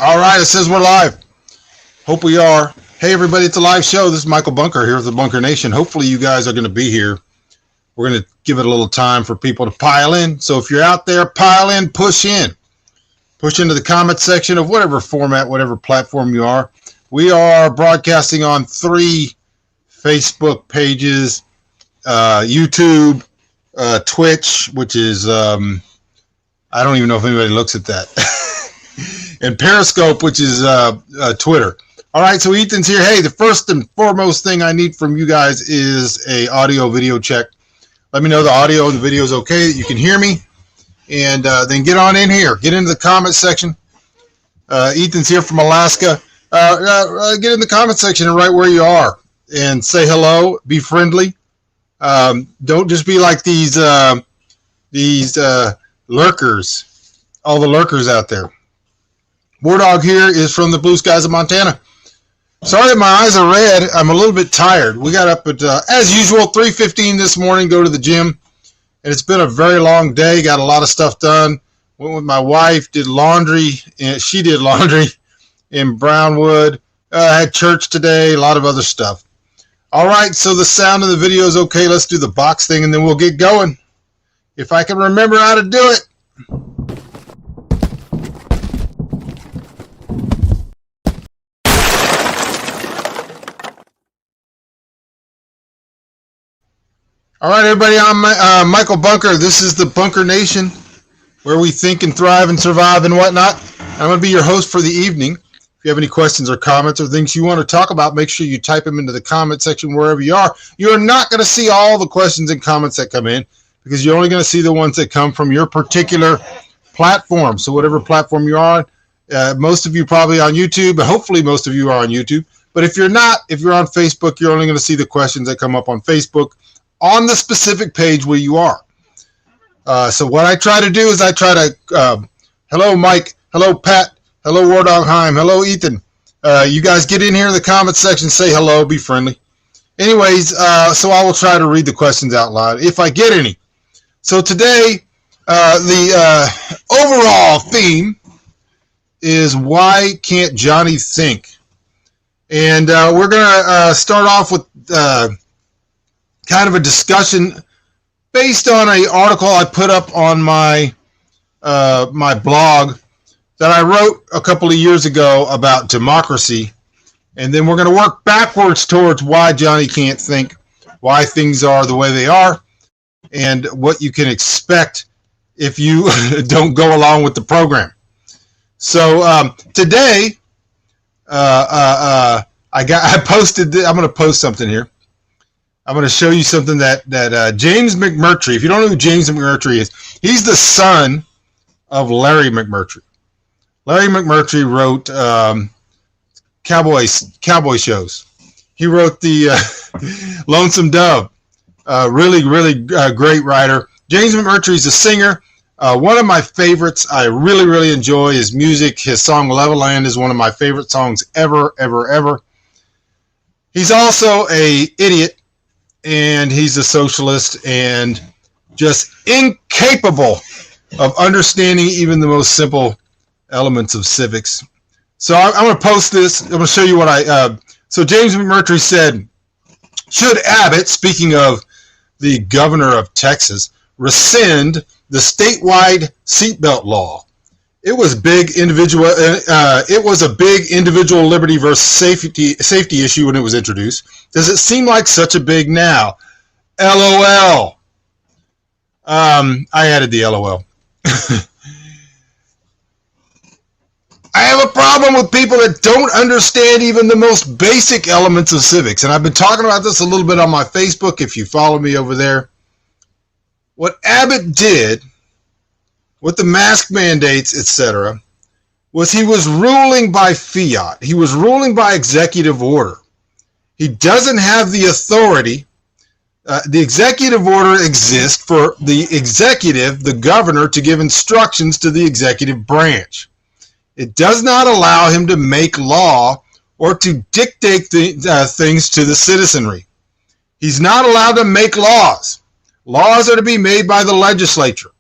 All right, it says we're live. Hope we are. Hey, everybody, it's a live show. This is Michael Bunker here with the Bunker Nation. Hopefully you guys are going to be here. We're going to give it a little time for people to pile in. So if you're out there, pile in, push in. Push into the comment section of whatever format, whatever platform you are. We are broadcasting on 3 Facebook pages, YouTube, Twitch, which is, I don't even know if anybody looks at that, and Periscope, which is Twitter. All right, so Ethan's here. Hey, the first and foremost thing I need from you guys is a audio video check. Let me know the audio and the video is okay, that you can hear me, and then get on in here. Get into the comment section. Ethan's here from Alaska. Get in the comment section and write where you are and say hello. Be friendly. Don't just be like these lurkers, all the lurkers out there. War Dog here is from the blue skies of Montana. Sorry that my eyes are red. I'm a little bit tired. We got up at, as usual, 3:15 this morning, go to the gym. And it's been a very long day. Got a lot of stuff done. Went with my wife, did laundry, and she did laundry in Brownwood. Had church today, a lot of other stuff. All right, so the sound of the video is okay. Let's do the box thing, and then we'll get going. If I can remember how to do it. All right, everybody, I'm Michael Bunker. This is the Bunker Nation, where we think and thrive and survive and whatnot. I'm going to be your host for the evening. If you have any questions or comments or things you want to talk about, make sure you type them into the comment section wherever you are. You're not going to see all the questions and comments that come in because you're only going to see the ones that come from your particular platform. So whatever platform you're on, most of you probably on YouTube, but hopefully most of you are on YouTube. But if you're not, if you're on Facebook, you're only going to see the questions that come up on Facebook on the specific page where you are. So what I try to do is I try to, hello, Mike. Hello, Pat. Hello, War Dog Heim. Hello, Ethan. You guys get in here in the comment section, say hello, be friendly. Anyways, so I will try to read the questions out loud if I get any. So today, the overall theme is why can't Johnny think? And we're going to start off with kind of a discussion based on an article I put up on my my blog that I wrote a couple of years ago about democracy. And then we're going to work backwards towards why Johnny can't think, why things are the way they are, and what you can expect if you don't go along with the program. So today, I posted, I'm going to post something here. I'm going to show you something that James McMurtry, if you don't know who James McMurtry is, he's the son of Larry McMurtry. Larry McMurtry wrote cowboy shows. He wrote the Lonesome Dove. Really great writer. James McMurtry is a singer. One of my favorites. I really enjoy his music. His song Leveland is one of my favorite songs ever. He's also an idiot, and he's a socialist and just incapable of understanding even the most simple elements of civics. So I'm going to post this. I'm going to show you what so James McMurtry said, should Abbott, speaking of the governor of Texas, rescind the statewide seatbelt law? It was big individual. It was a big individual liberty versus safety issue when it was introduced. Does it seem like such a big now? LOL. I added the LOL. I have a problem with people that don't understand even the most basic elements of civics. And I've been talking about this a little bit on my Facebook, if you follow me over there. What Abbott did with the mask mandates, etc., was he was ruling by fiat. He was ruling by executive order. He doesn't have the authority. The executive order exists for the executive, the governor, to give instructions to the executive branch. It does not allow him to make law or to dictate things to the citizenry. He's not allowed to make laws. Laws are to be made by the legislature.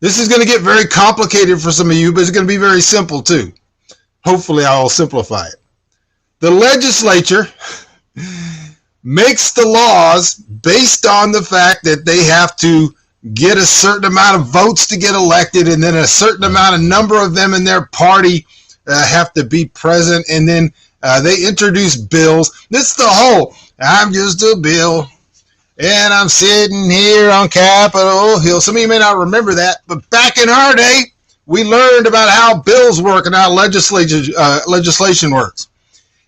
This is going to get very complicated for some of you, but it's going to be very simple too. Hopefully I will simplify it. The legislature makes the laws based on the fact that they have to get a certain amount of votes to get elected, and then a certain amount of number of them in their party have to be present, and then they introduce bills. This is the whole, I'm just a bill, and I'm sitting here on Capitol Hill. Some of you may not remember that, but back in our day, we learned about how bills work and how legislation works.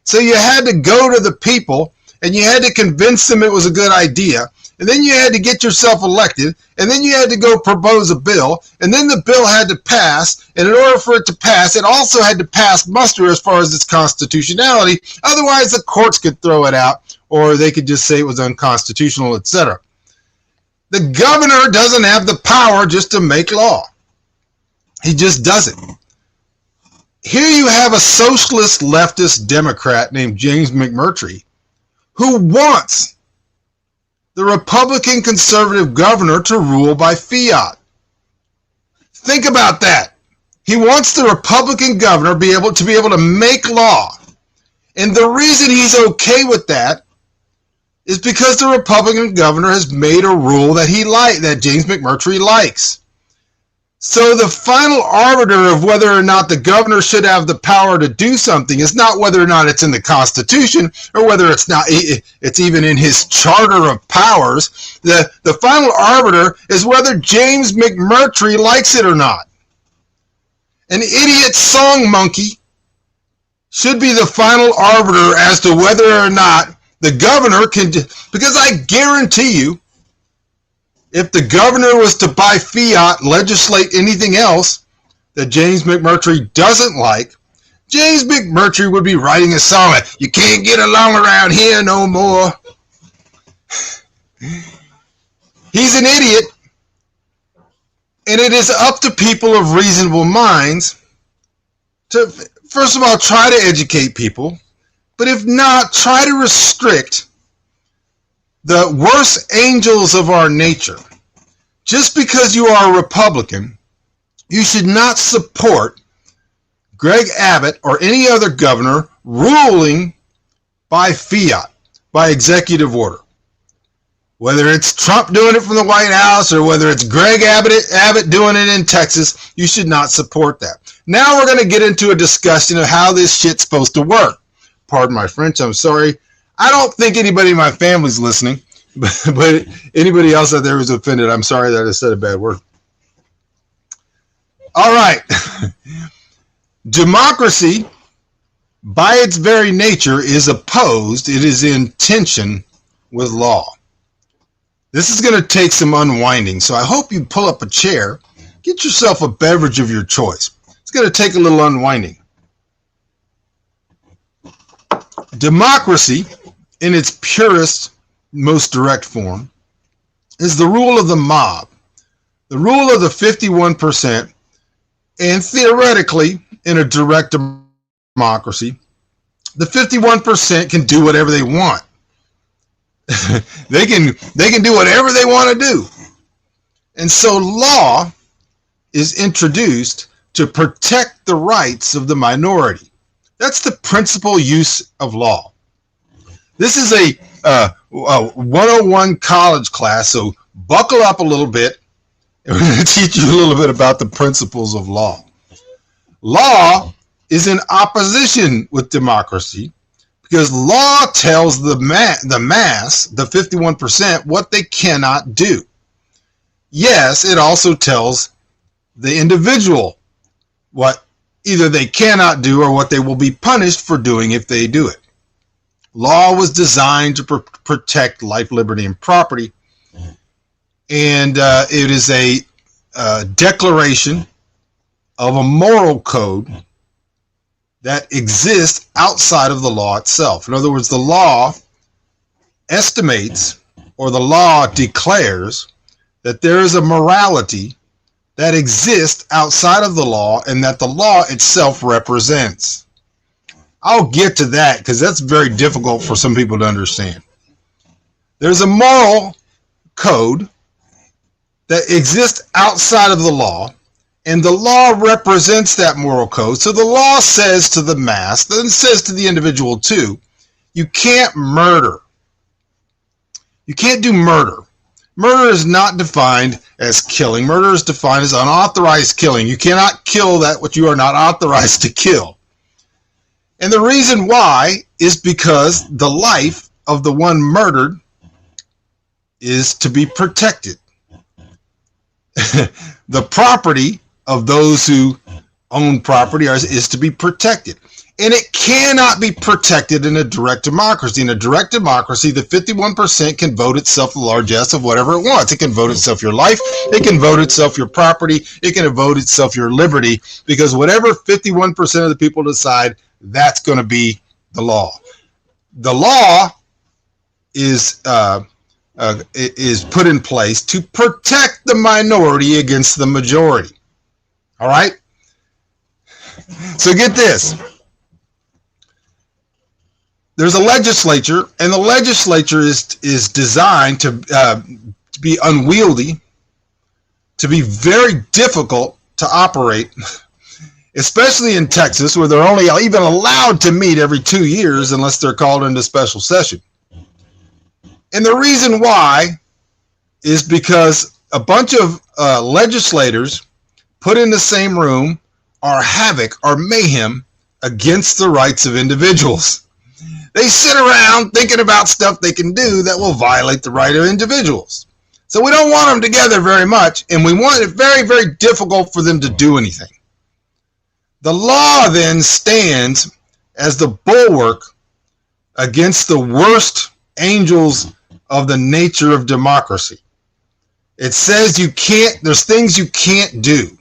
So you had to go to the people, and you had to convince them it was a good idea, and then you had to get yourself elected, and then you had to go propose a bill, and then the bill had to pass, and in order for it to pass, it also had to pass muster as far as its constitutionality. Otherwise, the courts could throw it out, or they could just say it was unconstitutional, etc. The governor doesn't have the power just to make law. He just doesn't. Here you have a socialist leftist Democrat named James McMurtry who wants the Republican conservative governor to rule by fiat. Think about that. He wants the Republican governor to be able to make law. And the reason he's okay with that is because the Republican governor has made a rule that James McMurtry likes. So the final arbiter of whether or not the governor should have the power to do something is not whether or not it's in the Constitution or whether it's even in his charter of powers. The final arbiter is whether James McMurtry likes it or not. An idiot song monkey should be the final arbiter as to whether or not the governor can, because I guarantee you, if the governor was to by fiat legislate anything else that James McMurtry doesn't like, James McMurtry would be writing a song like, "You can't get along around here no more." He's an idiot, and it is up to people of reasonable minds to, first of all, try to educate people, but if not, try to restrict the worst angels of our nature. Just because you are a Republican, you should not support Greg Abbott or any other governor ruling by fiat, by executive order. Whether it's Trump doing it from the White House or whether it's Greg Abbott doing it in Texas, you should not support that. Now we're going to get into a discussion of how this shit's supposed to work. Pardon my French, I'm sorry. I don't think anybody in my family's listening, but anybody else out there who's offended, I'm sorry that I said a bad word. All right. Democracy, by its very nature, is opposed. It is in tension with law. This is going to take some unwinding, so I hope you pull up a chair, get yourself a beverage of your choice. It's going to take a little unwinding. Democracy, in its purest, most direct form, is the rule of the mob, the rule of the 51%, and theoretically, in a direct democracy, the 51% can do whatever they want. they can do whatever they want to do. And so law is introduced to protect the rights of the minority. That's the principal use of law. This is a 101 college class, so buckle up a little bit, and we're going to teach you a little bit about the principles of law. Law is in opposition with democracy because law tells the mass, the 51%, what they cannot do. Yes, it also tells the individual what either they cannot do or what they will be punished for doing if they do it. Law was designed to protect life, liberty, and property, and it is a declaration of a moral code that exists outside of the law itself. In other words, the law estimates, or the law declares, that there is a morality that exists outside of the law and that the law itself represents. I'll get to that because that's very difficult for some people to understand. There's a moral code that exists outside of the law, And the law represents that moral code. So the law says to the mass, then says to the individual too, you can't murder. You can't do murder. Murder is not defined as killing. Murder is defined as unauthorized killing. You cannot kill that which you are not authorized to kill. And the reason why is because the life of the one murdered is to be protected. The property of those who own property is to be protected. And it cannot be protected in a direct democracy. In a direct democracy, the 51% can vote itself the largesse of whatever it wants. It can vote itself your life. It can vote itself your property. It can vote itself your liberty, because whatever 51% of the people decide, that's going to be the law. The law is put in place to protect the minority against the majority. All right? So get this. There's a legislature, and the legislature is designed to be unwieldy, to be very difficult to operate, especially in Texas, where they're only even allowed to meet every 2 years unless they're called into special session. And the reason why is because a bunch of legislators put in the same room are havoc, are mayhem against the rights of individuals. They sit around thinking about stuff they can do that will violate the right of individuals. So we don't want them together very much, and we want it very, very difficult for them to do anything. The law then stands as the bulwark against the worst angels of the nature of democracy. It says there's things you can't do.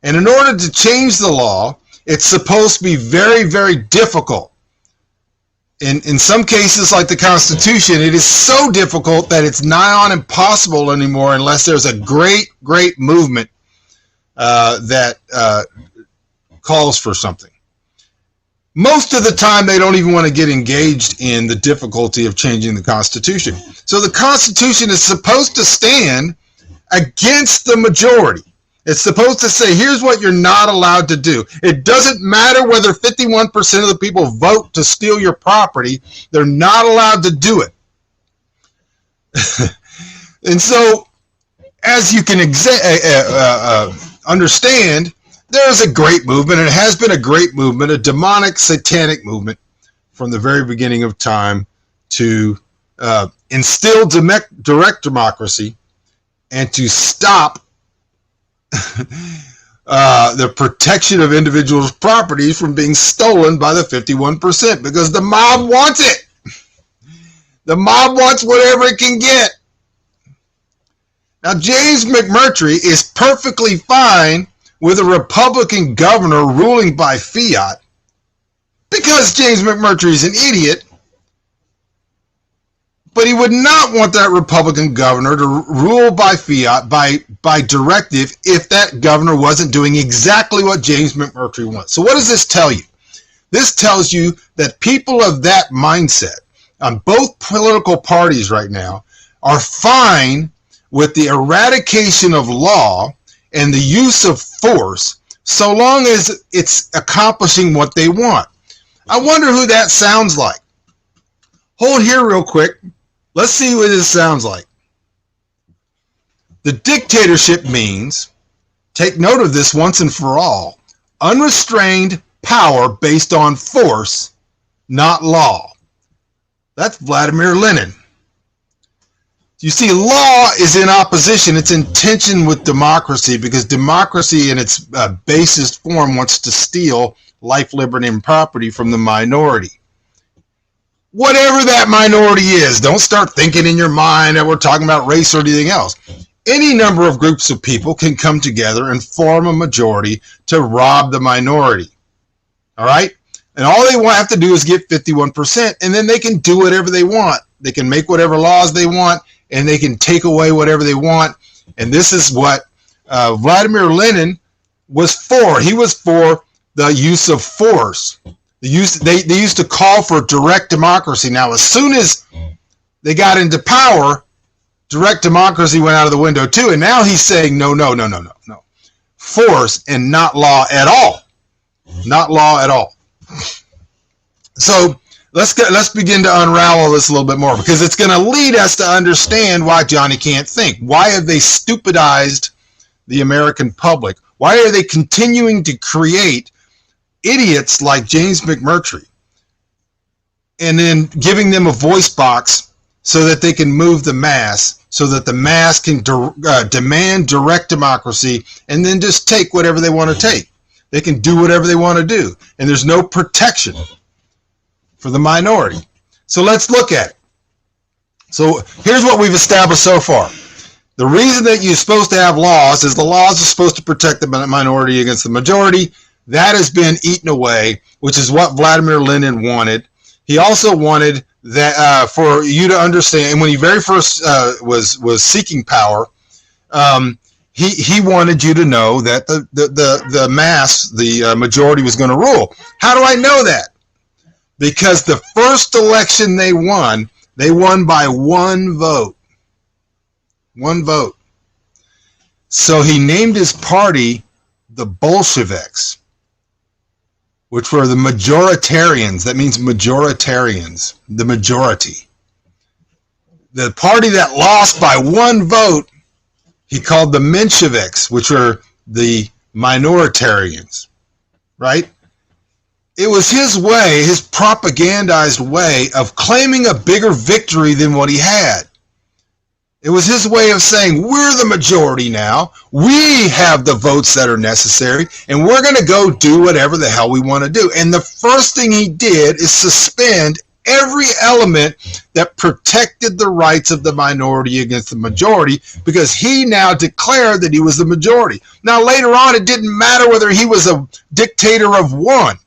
And in order to change the law, it's supposed to be very, very difficult. In some cases, like the Constitution, it is so difficult that it's nigh on impossible anymore unless there's a great, great movement that calls for something. Most of the time, they don't even want to get engaged in the difficulty of changing the Constitution. So the Constitution is supposed to stand against the majority. It's supposed to say, here's what you're not allowed to do. It doesn't matter whether 51% of the people vote to steal your property. They're not allowed to do it. And so, as you can understand, there's a great movement, and it has been a great movement, a demonic, satanic movement from the very beginning of time to instill direct democracy and to stop the protection of individuals' properties from being stolen by the 51%, because the mob wants it. The mob wants whatever it can get. Now, James McMurtry is perfectly fine with a Republican governor ruling by fiat because James McMurtry is an idiot, but he would not want that Republican governor to rule by fiat, by directive, if that governor wasn't doing exactly what James McMurtry wants. So what does this tell you? This tells you that people of that mindset on both political parties right now are fine with the eradication of law and the use of force so long as it's accomplishing what they want. I wonder who that sounds like. Hold here real quick. Let's see what this sounds like. The dictatorship means, take note of this once and for all, unrestrained power based on force, not law. That's Vladimir Lenin. You see, law is in opposition. It's in tension with democracy, because democracy in its basest form wants to steal life, liberty, and property from the minority. Whatever that minority is, don't start thinking in your mind that we're talking about race or anything else. Any number of groups of people can come together and form a majority to rob the minority. All right? And all they have to do is get 51%, and then they can do whatever they want. They can make whatever laws they want, and they can take away whatever they want. And this is what Vladimir Lenin was for. He was for the use of force. They used to call for direct democracy. Now, as soon as they got into power, direct democracy went out of the window too. And now he's saying, no. force and not law at all. Not law at all. So let's begin to unravel this a little bit more, because it's going to lead us to understand why Johnny can't think. Why have they stupidized the American public? Why are they continuing to create idiots like James McMurtry and then giving them a voice box so that they can move the mass, so that the mass can demand direct democracy and then just take whatever they want to take? They can do whatever they want to do, and there's no protection for the minority. So let's look at it. So here's what we've established so far. The reason that you're supposed to have laws is the laws are supposed to protect the minority against the majority. That has been eaten away, which is what Vladimir Lenin wanted. He also wanted that for you to understand, and when he very first was seeking power, he wanted you to know that the mass, the majority, was going to rule. How do I know that? Because the first election they won by one vote. One vote. So he named his party the Bolsheviks, which were the majoritarians. That means majoritarians, the majority. The party that lost by one vote, he called the Mensheviks, which were the minoritarians, right? It was his way, his propagandized way of claiming a bigger victory than what he had. It was his way of saying, we're the majority now, we have the votes that are necessary, and we're going to go do whatever the hell we want to do. And the first thing he did is suspend every element that protected the rights of the minority against the majority, because he now declared that he was the majority. Now later on, it didn't matter whether he was a dictator of one.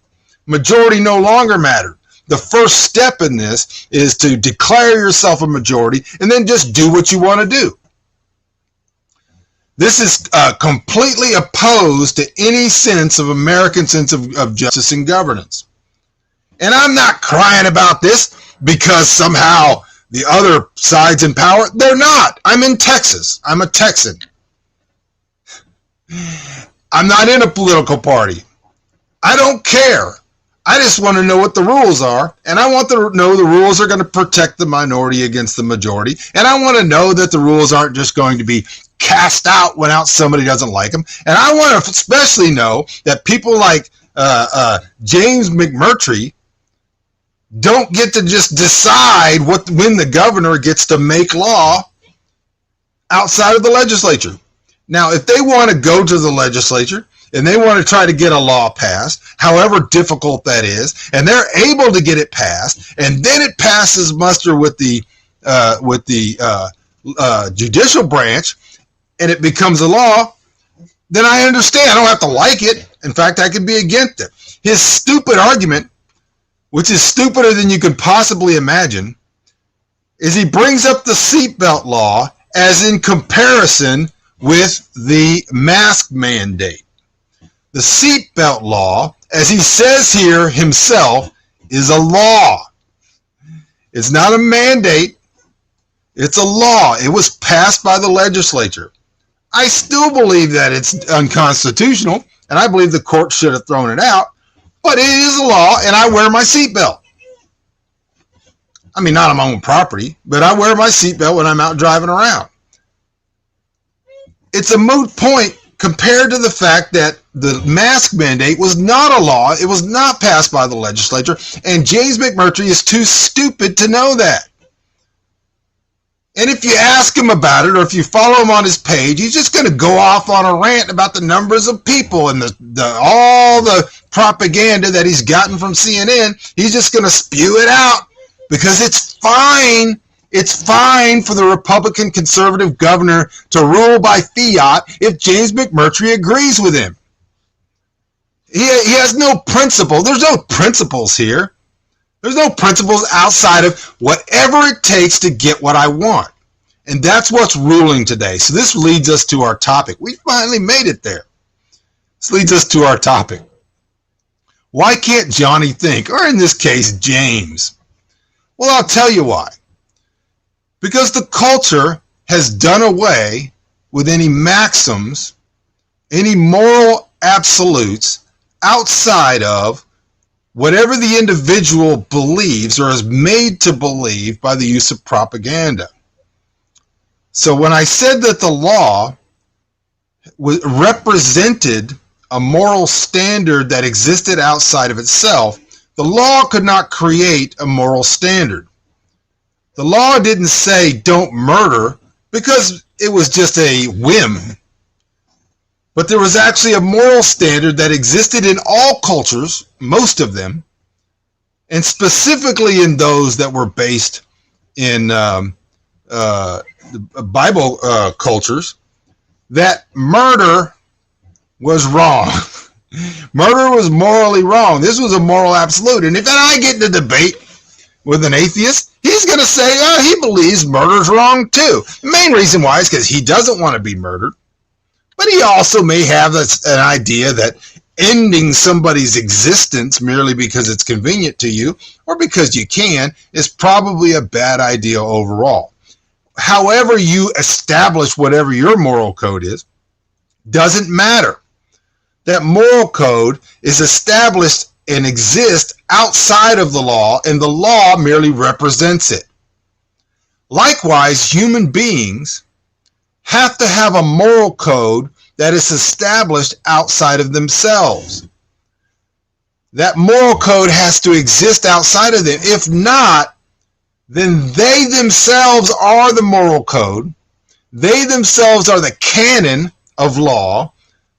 Majority no longer mattered. The first step in this is to declare yourself a majority and then just do what you want to do. This is completely opposed to any sense of American sense of justice and governance. And I'm not crying about this because somehow the other side's in power. They're not. I'm in Texas. I'm a Texan. I'm not in a political party. I don't care. I just want to know what the rules are, and I want to know the rules are going to protect the minority against the majority, and I want to know that the rules aren't just going to be cast out when somebody doesn't like them, and I want to especially know that people like James McMurtry don't get to just decide when the governor gets to make law outside of the legislature. Now, if they want to go to the legislature and they want to try to get a law passed, however difficult that is, and they're able to get it passed, and then it passes muster with the judicial branch, and it becomes a law, then I understand. I don't have to like it. In fact, I could be against it. His stupid argument, which is stupider than you could possibly imagine, is he brings up the seatbelt law as in comparison with the mask mandate. The seatbelt law, as he says here himself, is a law. It's not a mandate. It's a law. It was passed by the legislature. I still believe that it's unconstitutional, and I believe the court should have thrown it out, but it is a law, and I wear my seatbelt. I mean, not on my own property, but I wear my seatbelt when I'm out driving around. It's a moot point compared to the fact that the mask mandate was not a law. It was not passed by the legislature, and James McMurtry is too stupid to know that. And if you ask him about it, or if you follow him on his page, he's just going to go off on a rant about the numbers of people and all the propaganda that he's gotten from CNN. He's just going to spew it out because it's fine. It's fine for the Republican conservative governor to rule by fiat if James McMurtry agrees with him. He has no principle. There's no principles here. There's no principles outside of whatever it takes to get what I want. And that's what's ruling today. So this leads us to our topic. We finally made it there. This leads us to our topic. Why can't Johnny think? Or in this case, James. Well, I'll tell you why. Because the culture has done away with any maxims any moral absolutes outside of whatever the individual believes or is made to believe by the use of propaganda. So when I said that the law represented a moral standard that existed outside of itself, the law could not create a moral standard. The law didn't say don't murder because it was just a whim. But there was actually a moral standard that existed in all cultures, most of them, and specifically in those that were based in Bible cultures, that murder was wrong. Murder was morally wrong. This was a moral absolute. And if I get in a debate with an atheist, he's going to say he believes murder's wrong too. The main reason why is because he doesn't want to be murdered. But he also may have an idea that ending somebody's existence merely because it's convenient to you or because you can is probably a bad idea overall. However you establish whatever your moral code is, doesn't matter. That moral code is established and exists outside of the law, and the law merely represents it. Likewise, human beings have to have a moral code that is established outside of themselves. That moral code has to exist outside of them. If not, then they themselves are the moral code. They themselves are the canon of law,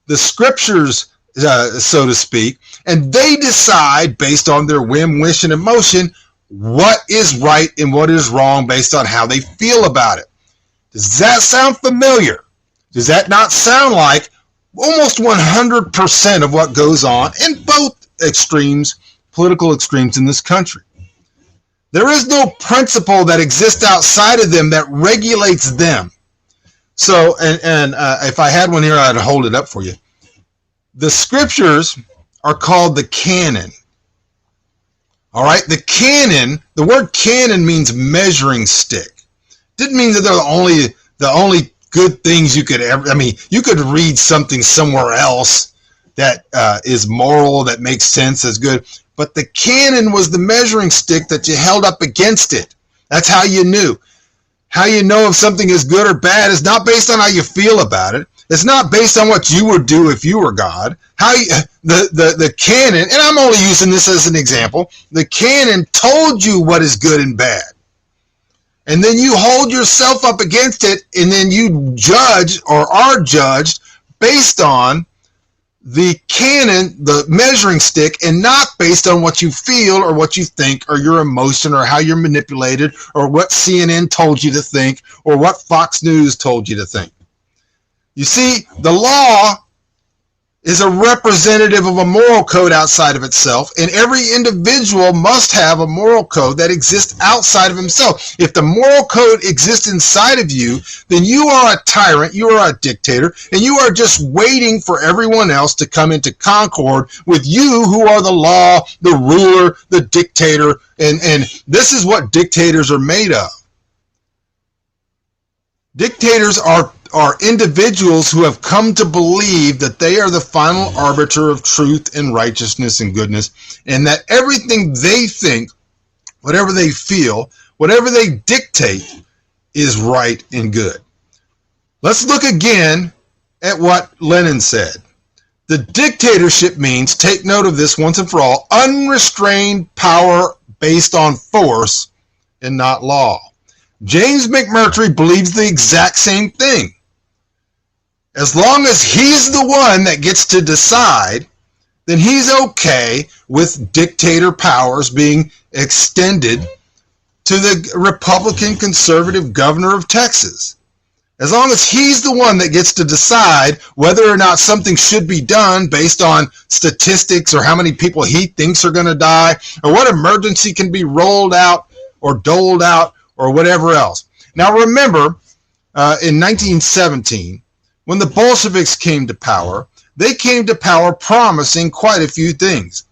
the scriptures, so to speak, and they decide based on their whim, wish, and emotion what is right and what is wrong based on how they feel about it. Does that sound familiar? Does that not sound like almost 100% of what goes on in both extremes, political extremes in this country? There is no principle that exists outside of them that regulates them. So, and if I had one here, I'd hold it up for you. The scriptures are called the canon. All right, the canon, the word canon means measuring stick. Didn't mean that they're the only good things you could ever, you could read something somewhere else that is moral, that makes sense, that's good. But the canon was the measuring stick that you held up against it. That's how you knew. How you know if something is good or bad is not based on how you feel about it. It's not based on what you would do if you were God. The canon, and I'm only using this as an example, the canon told you what is good and bad. And then you hold yourself up against it, and then you judge or are judged based on the canon, the measuring stick, and not based on what you feel or what you think or your emotion or how you're manipulated or what CNN told you to think or what Fox News told you to think. You see, the law is a representative of a moral code outside of itself, and every individual must have a moral code that exists outside of himself. If the moral code exists inside of you, then you are a tyrant, you are a dictator, and you are just waiting for everyone else to come into concord with you who are the law, the ruler, the dictator, and this is what dictators are made of. Dictators are individuals who have come to believe that they are the final arbiter of truth and righteousness and goodness, and that everything they think, whatever they feel, whatever they dictate is right and good. Let's look again at what Lenin said. The dictatorship means, take note of this once and for all, unrestrained power based on force and not law. James McMurtry believes the exact same thing. As long as he's the one that gets to decide, then he's okay with dictator powers being extended to the Republican conservative governor of Texas. As long as he's the one that gets to decide whether or not something should be done based on statistics or how many people he thinks are going to die or what emergency can be rolled out or doled out or whatever else. Now remember, in 1917, when the Bolsheviks came to power, they came to power promising quite a few things.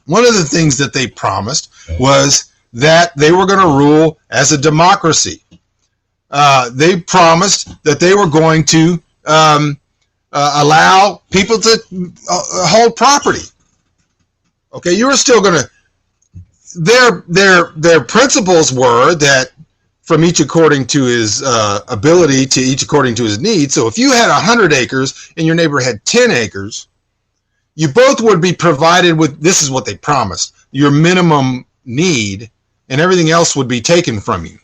One of the things that they promised was that they were going to rule as a democracy. They promised that they were going to allow people to hold property. Okay, you were still going to. Their principles were that from each according to his ability to each according to his needs. So if you had 100 acres and your neighbor had 10 acres, you both would be provided with, this is what they promised, your minimum need, and everything else would be taken from you.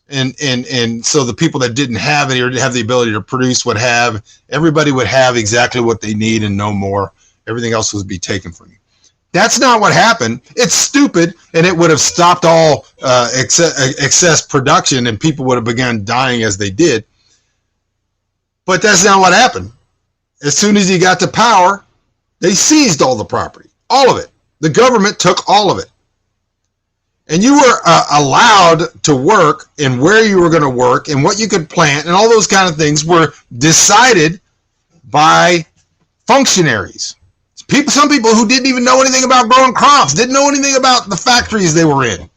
And so the people that didn't have it or didn't have the ability to produce would have, everybody would have exactly what they need and no more. Everything else would be taken from you. That's not what happened. It's stupid, and it would have stopped all excess production, and people would have begun dying as they did. But that's not what happened. As soon as he got to power, they seized all the property, all of it. The government took all of it. And you were allowed to work, and where you were going to work, and what you could plant, and all those kind of things were decided by functionaries. Some people who didn't even know anything about growing crops, didn't know anything about the factories they were in.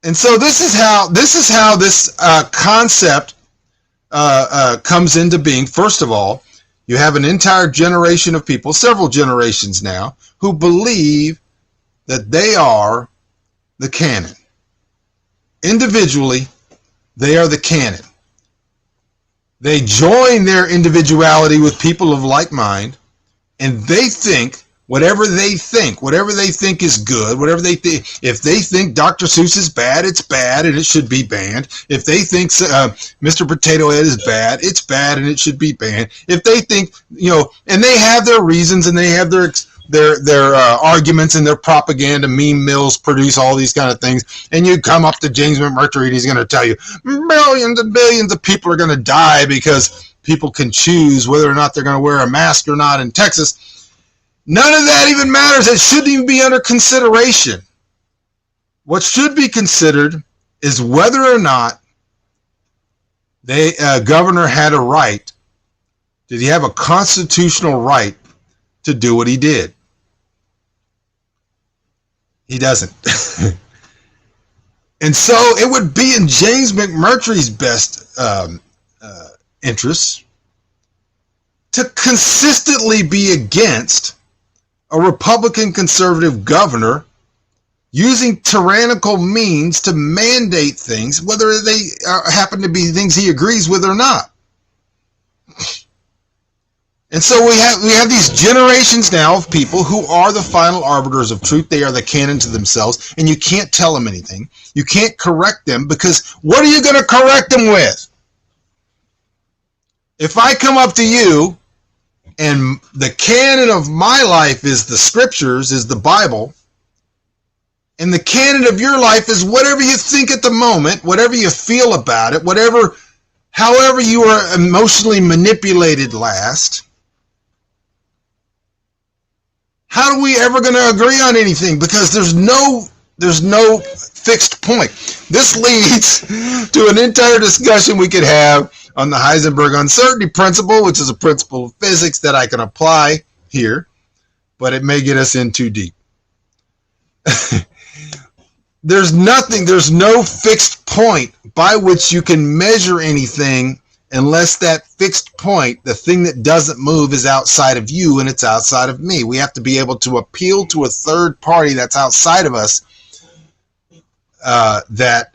And so this is how this concept comes into being. First of all, you have an entire generation of people, several generations now, who believe that they are the canon. Individually, they are the canon. They join their individuality with people of like mind, and they think whatever they think is good, whatever they think. If they think Dr. Seuss is bad, it's bad and it should be banned. If they think Mr. Potato Head is bad, it's bad and it should be banned. If they think, and they have their reasons and they have their arguments and their propaganda, meme mills produce all these kind of things, and you come up to James McMurtry and he's going to tell you millions and billions of people are going to die because people can choose whether or not they're going to wear a mask or not in Texas. None of that even matters. It shouldn't even be under consideration. What should be considered is whether or not governor had a right. Did he have a constitutional right to do what he did? He doesn't. And so it would be in James McMurtry's best interests to consistently be against a Republican conservative governor using tyrannical means to mandate things, whether they happen to be things he agrees with or not. And so we have these generations now of people who are the final arbiters of truth. They are the canon to themselves, and you can't tell them anything. You can't correct them, because what are you going to correct them with? If I come up to you and the canon of my life is the scriptures, is the Bible, and the canon of your life is whatever you think at the moment, whatever you feel about it, however you are emotionally manipulated last, how are we ever going to agree on anything? Because there's no fixed point. This leads to an entire discussion we could have on the Heisenberg uncertainty principle, which is a principle of physics that I can apply here, but it may get us in too deep. There's no fixed point by which you can measure anything unless that fixed point, the thing that doesn't move, is outside of you and it's outside of me. We have to be able to appeal to a third party that's outside of us, that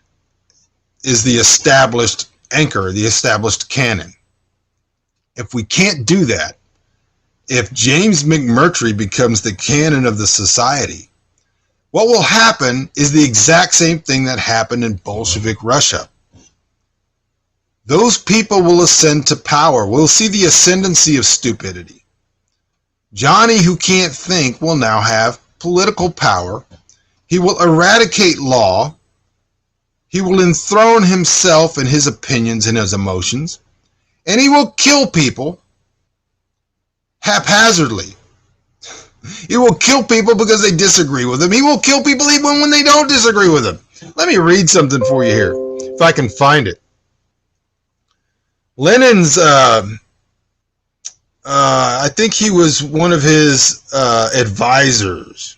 is the established anchor, the established canon. If we can't do that, if James McMurtry becomes the canon of the society, what will happen is the exact same thing that happened in Bolshevik Russia. Those people will ascend to power. We'll see the ascendancy of stupidity. Johnny, who can't think, will now have political power. He will eradicate law. He will enthrone himself and his opinions and his emotions. And he will kill people haphazardly. He will kill people because they disagree with him. He will kill people even when they don't disagree with him. Let me read something for you here, if I can find it. Lenin's, I think he was one of his advisors.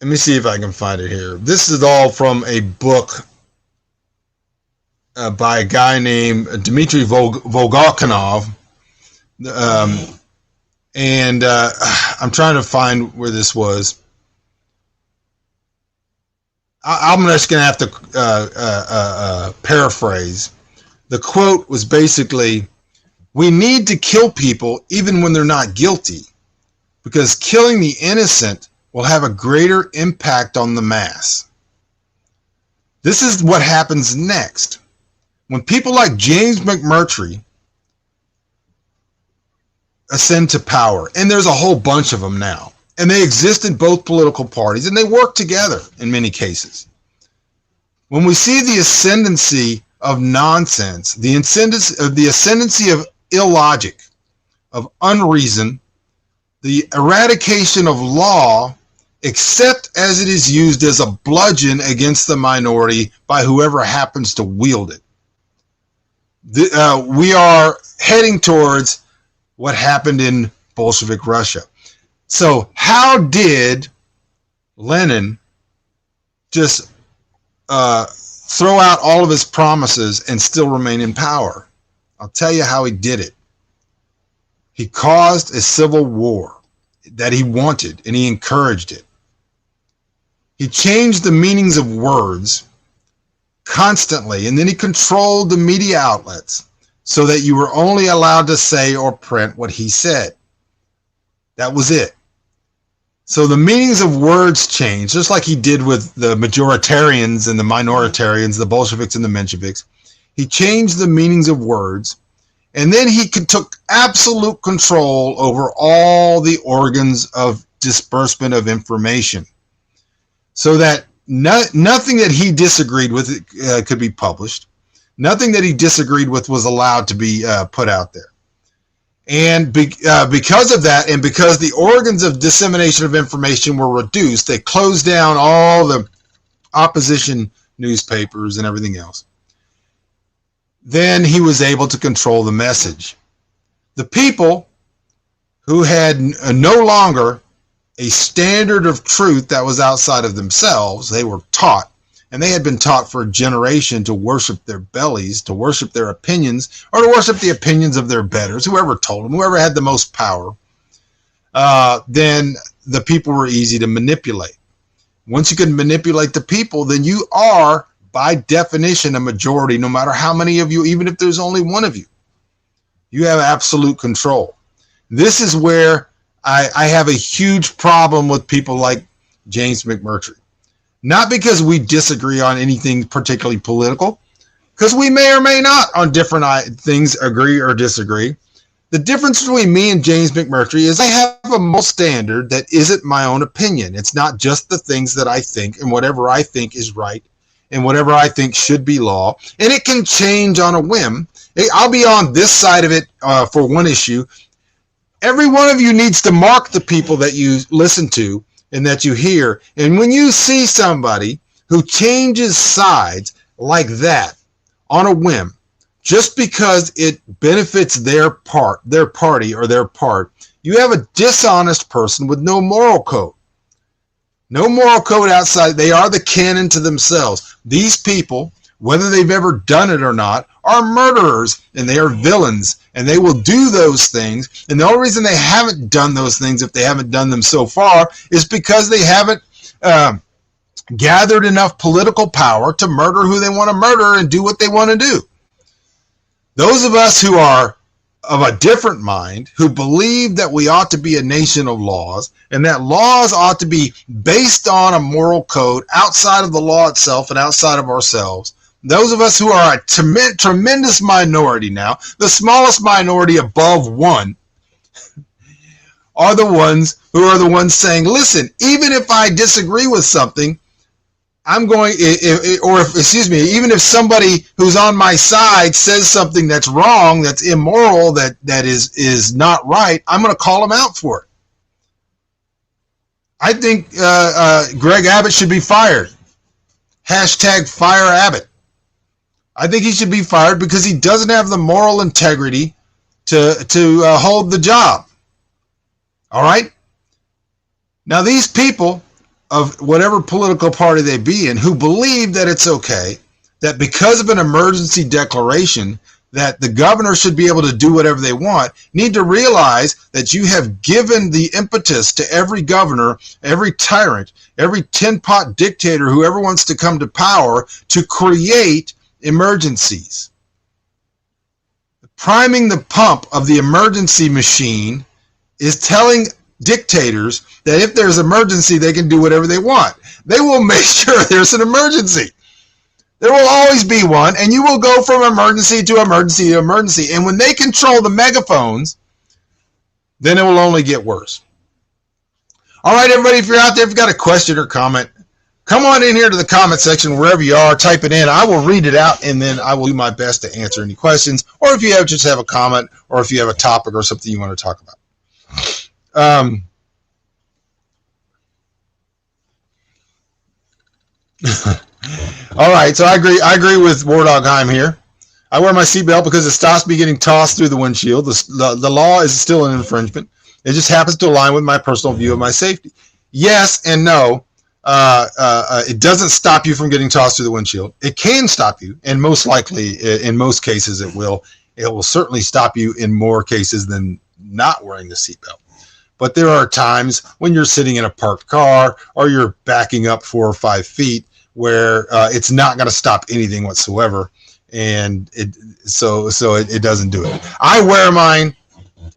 Let me see if I can find it here. This is all from a book by a guy named Dmitry Volgokhanov. Um, and I'm trying to find where this was. I'm just going to have to paraphrase. The quote was basically, "We need to kill people even when they're not guilty, because killing the innocent will have a greater impact on the mass." This is what happens next. When people like James McMurtry ascend to power, and there's a whole bunch of them now, and they exist in both political parties, and they work together in many cases. When we see the ascendancy of nonsense, the ascendancy of illogic, of unreason, the eradication of law, except as it is used as a bludgeon against the minority by whoever happens to wield it. We are heading towards what happened in Bolshevik Russia. So how did Lenin just throw out all of his promises and still remain in power? I'll tell you how he did it. He caused a civil war that he wanted, and he encouraged it. He changed the meanings of words constantly, and then he controlled the media outlets so that you were only allowed to say or print what he said. That was it. So the meanings of words changed, just like he did with the majoritarians and the minoritarians, the Bolsheviks and the Mensheviks. He changed the meanings of words, and then he took absolute control over all the organs of disbursement of information, so that nothing that he disagreed with could be published. Nothing that he disagreed with was allowed to be put out there. And because of that, and because the organs of dissemination of information were reduced, they closed down all the opposition newspapers and everything else. Then he was able to control the message. The people who had no longer a standard of truth that was outside of themselves, they were taught, and they had been taught for a generation to worship their bellies, to worship their opinions, or to worship the opinions of their betters, whoever told them, whoever had the most power. Then the people were easy to manipulate. Once you can manipulate the people, then you are, by definition, a majority, no matter how many of you, even if there's only one of you. You have absolute control. This is where I have a huge problem with people like James McMurtry. Not because we disagree on anything particularly political, because we may or may not on different things agree or disagree. The difference between me and James McMurtry is I have a moral standard that isn't my own opinion. It's not just the things that I think and whatever I think is right and whatever I think should be law. And it can change on a whim. I'll be on this side of it for one issue. Every one of you needs to mark the people that you listen to and that you hear. And when you see somebody who changes sides like that on a whim, just because it benefits their party or their part, you have a dishonest person with no moral code. No moral code outside. They are the canon to themselves. These people, whether they've ever done it or not, are murderers, and they are villains, and they will do those things. And the only reason they haven't done those things, if they haven't done them so far, is because they haven't gathered enough political power to murder who they want to murder and do what they want to do. Those of us who are of a different mind, who believe that we ought to be a nation of laws, and that laws ought to be based on a moral code outside of the law itself and outside of ourselves, those of us who are a tremendous minority now, the smallest minority above one, are the ones who are the ones saying, listen, even if I disagree with something, even if somebody who's on my side says something that's wrong, that's immoral, that is not right, I'm going to call them out for it. I think Greg Abbott should be fired. #FireAbbott. I think he should be fired because he doesn't have the moral integrity to hold the job. All right? Now, these people of whatever political party they be in who believe that it's okay that because of an emergency declaration that the governor should be able to do whatever they want, need to realize that you have given the impetus to every governor, every tyrant, every tin-pot dictator, whoever wants to come to power, to create emergencies. Priming the pump of the emergency machine is telling dictators that if there's an emergency, they can do whatever they want. They will make sure there's an emergency. There will always be one, and you will go from emergency to emergency to emergency. And when they control the megaphones, then it will only get worse. All right, everybody, if you're out there, if you've got a question or comment, come on in here to the comment section, wherever you are, type it in. I will read it out, and then I will do my best to answer any questions. Or if you just have a comment, or if you have a topic or something you want to talk about. All right, so I agree with War Dog Heim here. I wear my seatbelt because it stops me getting tossed through the windshield. The law is still an infringement. It just happens to align with my personal view of my safety. Yes and no. It doesn't stop you from getting tossed through the windshield. It can stop you, and most likely, in most cases, it will. It will certainly stop you in more cases than not wearing the seatbelt. But there are times when you're sitting in a parked car or you're backing up 4 or 5 feet where it's not going to stop anything whatsoever, and it doesn't do it. I wear mine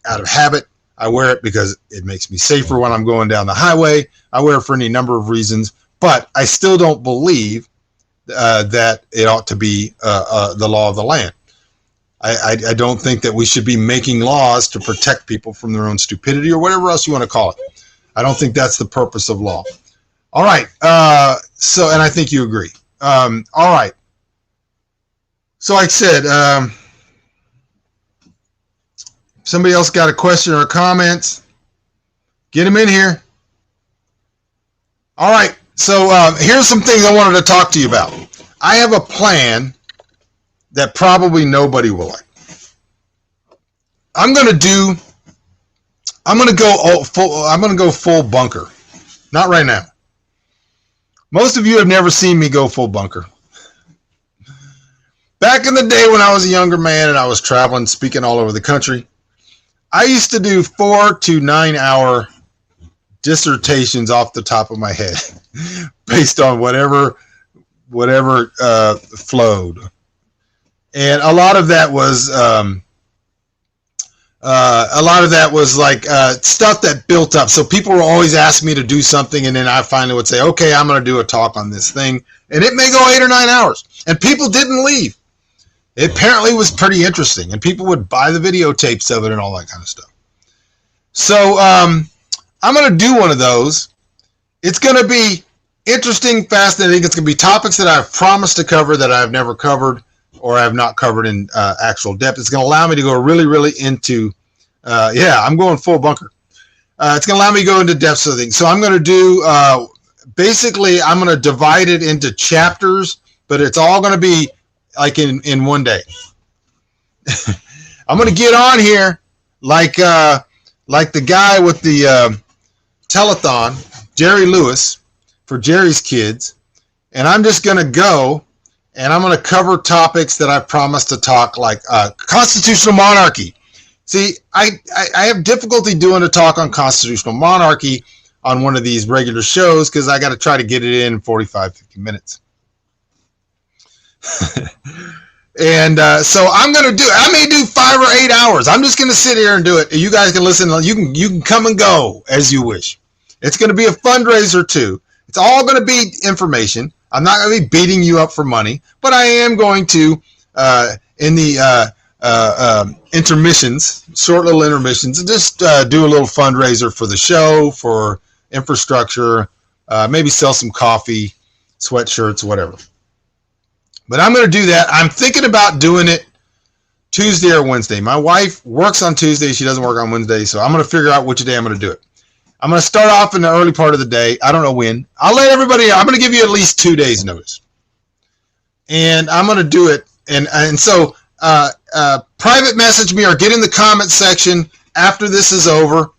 out of habit. I wear it because it makes me safer when I'm going down the highway. I wear it for any number of reasons, but I still don't believe that it ought to be the law of the land. I don't think that we should be making laws to protect people from their own stupidity or whatever else you want to call it. I don't think that's the purpose of law. All right. And I think you agree. All right. So like I said, somebody else got a question or comments, get them in here. All right. So here's some things I wanted to talk to you about. I have a plan that probably nobody will like. I'm going to go full bunker. Not right now. Most of you have never seen me go full bunker. Back in the day when I was a younger man and I was traveling, speaking all over the country, I used to do 4 to 9 hour dissertations off the top of my head based on whatever flowed. And a lot of that was like stuff that built up. So people were always asking me to do something, and then I finally would say, okay, I'm going to do a talk on this thing. And it may go 8 or 9 hours. And people didn't leave. It apparently was pretty interesting, and people would buy the videotapes of it and all that kind of stuff. So I'm going to do one of those. It's going to be interesting, fascinating. It's going to be topics that I've promised to cover that I've never covered or I have not covered in actual depth. It's going to allow me to go really, really into, I'm going full bunker. It's going to allow me to go into depths of things. So I'm going to do, basically, I'm going to divide it into chapters, but it's all going to be like in one day. I'm going to get on here like the guy with the telethon, Jerry Lewis, for Jerry's Kids, and I'm just going to go and I'm going to cover topics that I promised to talk, like constitutional monarchy. See, I have difficulty doing a talk on constitutional monarchy on one of these regular shows because I got to try to get it in 45, 50 minutes. And so I may do 5 or 8 hours. I'm just going to sit here and do it. You guys can listen. You can come and go as you wish. It's going to be a fundraiser too. It's all going to be information. I'm not going to be beating you up for money, but I am going to, in the intermissions, short little intermissions, just do a little fundraiser for the show, for infrastructure, maybe sell some coffee, sweatshirts, whatever. But I'm going to do that. I'm thinking about doing it Tuesday or Wednesday. My wife works on Tuesday. She doesn't work on Wednesday, so I'm going to figure out which day I'm going to do it. I'm going to start off in the early part of the day. I don't know when. I'm going to give you at least 2 days notice. And I'm going to do it. And so private message me or get in the comment section after this is over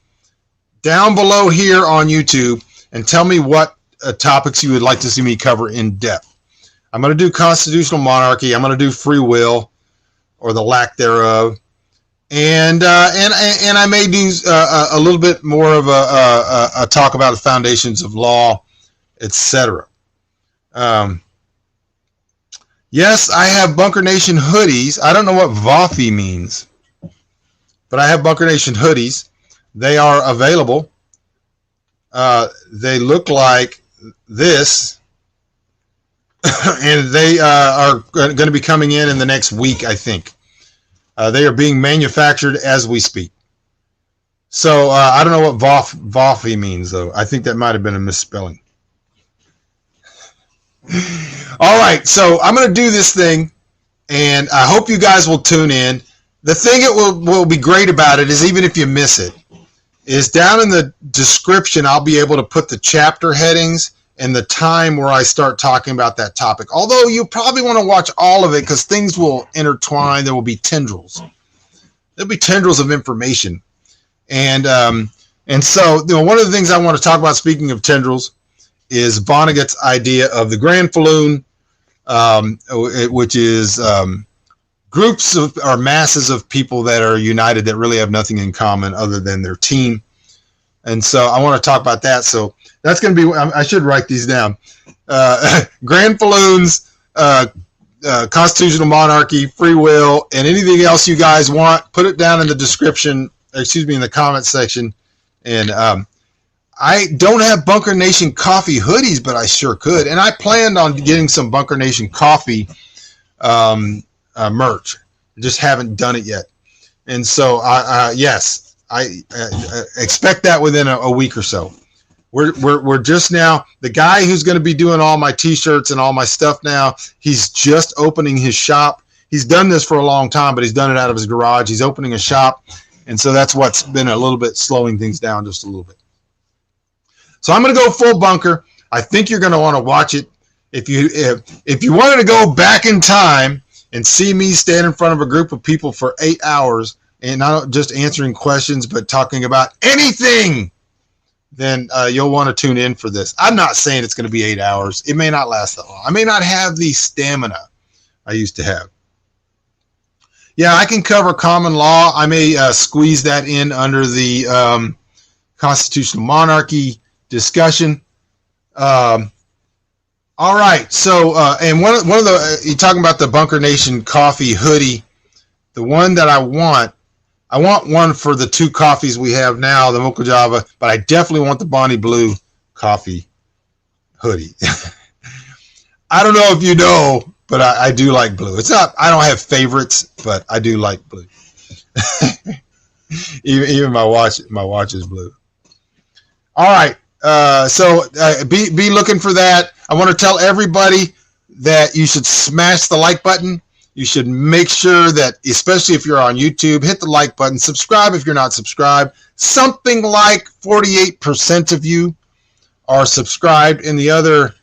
down below here on YouTube and tell me what topics you would like to see me cover in depth. I'm going to do constitutional monarchy. I'm going to do free will, or the lack thereof, and I may do a little bit more of a talk about the foundations of law, etc. Yes, I have Bunker Nation hoodies. I don't know what Voffy means, but I have Bunker Nation hoodies. They are available. They look like this, and they are going to be coming in the next week, I think. They are being manufactured as we speak. So I don't know what Voffy means, though. I think that might have been a misspelling. All right, so I'm going to do this thing, and I hope you guys will tune in. The thing that will be great about it is, even if you miss it, is down in the description, I'll be able to put the chapter headings and the time where I start talking about that topic. Although you probably want to watch all of it, because things will intertwine. There will be tendrils. There'll be tendrils of information. And so one of the things I want to talk about, speaking of tendrils, is Vonnegut's idea of the Granfalloon, which is groups of, or masses of people that are united that really have nothing in common other than their team. And so I want to talk about that. So that's going to be, I should write these down. Granfalloons, constitutional monarchy, free will, and anything else you guys want, put it down in the description, in the comment section. And I don't have Bunker Nation coffee hoodies, but I sure could. And I planned on getting some Bunker Nation coffee merch. I just haven't done it yet. And so, yes, I expect that within a week or so. We're just now, the guy who's going to be doing all my t-shirts and all my stuff now, he's just opening his shop. He's done this for a long time, but he's done it out of his garage. He's opening a shop. And so that's what's been a little bit slowing things down just a little bit. So I'm going to go full bunker. I think you're going to want to watch it. If you wanted to go back in time and see me stand in front of a group of people for 8 hours and not just answering questions, but talking about anything, then you'll want to tune in for this. I'm not saying it's going to be 8 hours. It may not last that long. I may not have the stamina I used to have. Yeah, I can cover common law. I may squeeze that in under the constitutional monarchy discussion. All right. So, and one of the, you're talking about the Bunker Nation coffee hoodie. The one that I want one for the two coffees we have now, the Mocha Java, but I definitely want the Bonnie Blue coffee hoodie. I don't know if you know, but I do like blue. It's not, I don't have favorites, but I do like blue. even my watch is blue. All right. So be looking for that. I want to tell everybody that you should smash the like button. You should make sure that, especially if you're on YouTube, hit the like button. Subscribe if you're not subscribed. Something like 48% of you are subscribed, and the other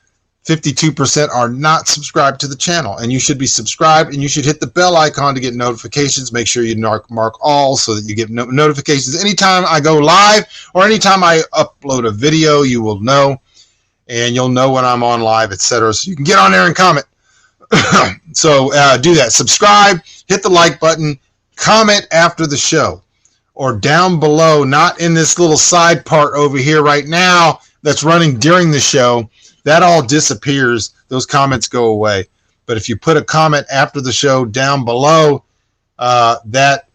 52% are not subscribed to the channel. And you should be subscribed, and you should hit the bell icon to get notifications. Make sure you mark all so that you get notifications anytime I go live, or anytime I upload a video. You will know, and you'll know when I'm on live, etc. So you can get on there and comment. So do that. Subscribe, hit the like button, comment after the show, or down below, not in this little side part over here right now that's running during the show. That all disappears. Those comments go away. But if you put a comment after the show down below, that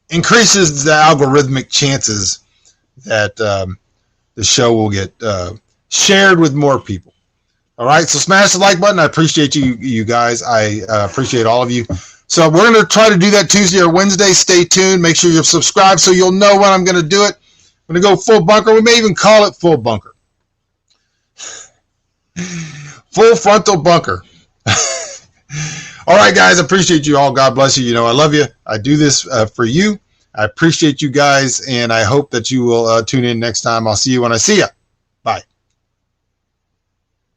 increases the algorithmic chances that the show will get shared with more people. All right, so smash the like button. I appreciate you guys. I appreciate all of you. So we're going to try to do that Tuesday or Wednesday. Stay tuned. Make sure you're subscribed so you'll know when I'm going to do it. I'm going to go full bunker. We may even call it full bunker. Full frontal bunker. All right, guys, I appreciate you all. God bless you. You know, I love you. I do this for you. I appreciate you guys, and I hope that you will tune in next time. I'll see you when I see you.